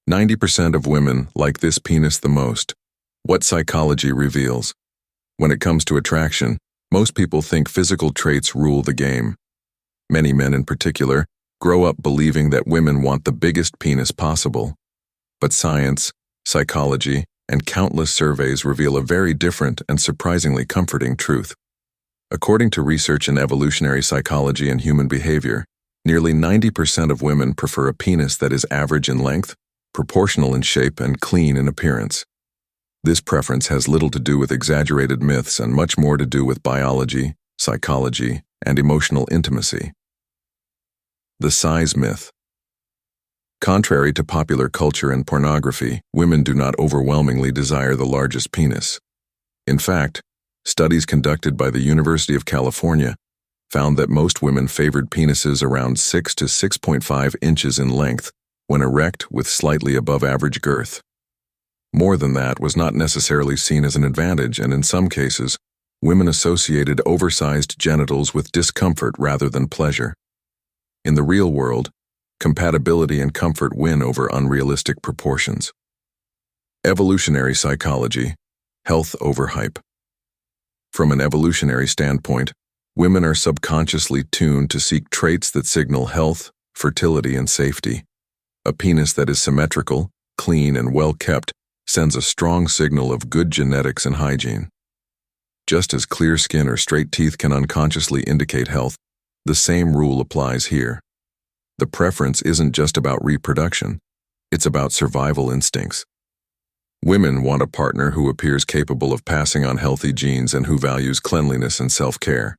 90% of women like this penis the most. What psychology reveals. When it comes to attraction, most people think physical traits rule the game. Many men in particular grow up believing that women want the biggest penis possible. But science, psychology, and countless surveys reveal a very different and surprisingly comforting truth. According to research in evolutionary psychology and human behavior, nearly 90% of women prefer a penis that is average in length, proportional in shape, and clean in appearance. This preference has little to do with exaggerated myths and much more to do with biology, psychology, and emotional intimacy. The size myth. Contrary to popular culture and pornography, women do not overwhelmingly desire the largest penis. In fact, studies conducted by the University of California found that most women favored penises around 6 to 6.5 inches in length when erect with slightly above average girth. More than that was not necessarily seen as an advantage, and in some cases, women associated oversized genitals with discomfort rather than pleasure. In the real world, compatibility and comfort win over unrealistic proportions. Evolutionary psychology, health over hype. From an evolutionary standpoint, women are subconsciously tuned to seek traits that signal health, fertility, and safety. A penis that is symmetrical, clean, and well-kept sends a strong signal of good genetics and hygiene. Just as clear skin or straight teeth can unconsciously indicate health, the same rule applies here. The preference isn't just about reproduction, it's about survival instincts. Women want a partner who appears capable of passing on healthy genes and who values cleanliness and self-care.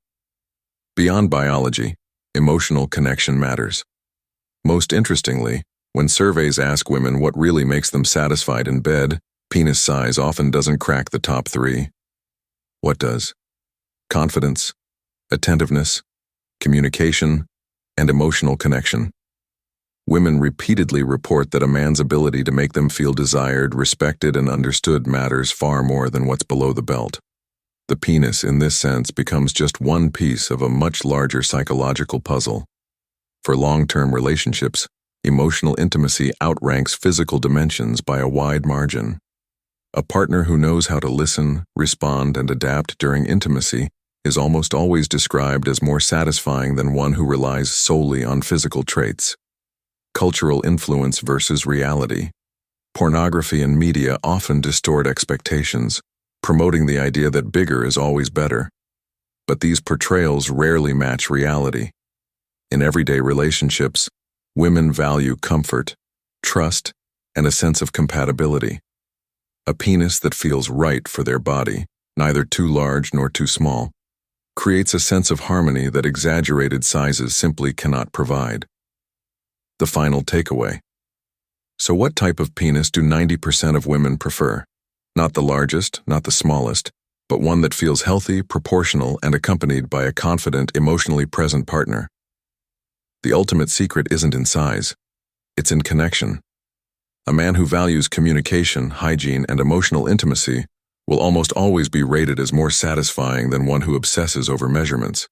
Beyond biology, emotional connection matters. Most interestingly, when surveys ask women what really makes them satisfied in bed, penis size often doesn't crack the top 3. What does? Confidence, attentiveness, communication, and emotional connection. Women repeatedly report that a man's ability to make them feel desired, respected, and understood matters far more than what's below the belt. The penis, in this sense, becomes just one piece of a much larger psychological puzzle. For long-term relationships, emotional intimacy outranks physical dimensions by a wide margin. A partner who knows how to listen, respond, and adapt during intimacy is almost always described as more satisfying than one who relies solely on physical traits. Cultural influence versus reality. Pornography and media often distort expectations, promoting the idea that bigger is always better. But these portrayals rarely match reality. In everyday relationships, women value comfort, trust, and a sense of compatibility. A penis that feels right for their body, neither too large nor too small, creates a sense of harmony that exaggerated sizes simply cannot provide. The final takeaway. So what type of penis do 90% of women prefer? Not the largest, not the smallest, but one that feels healthy, proportional, and accompanied by a confident, emotionally present partner. The ultimate secret isn't in size, it's in connection. A man who values communication, hygiene, and emotional intimacy will almost always be rated as more satisfying than one who obsesses over measurements.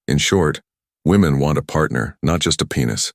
In short, women want a partner, not just a penis,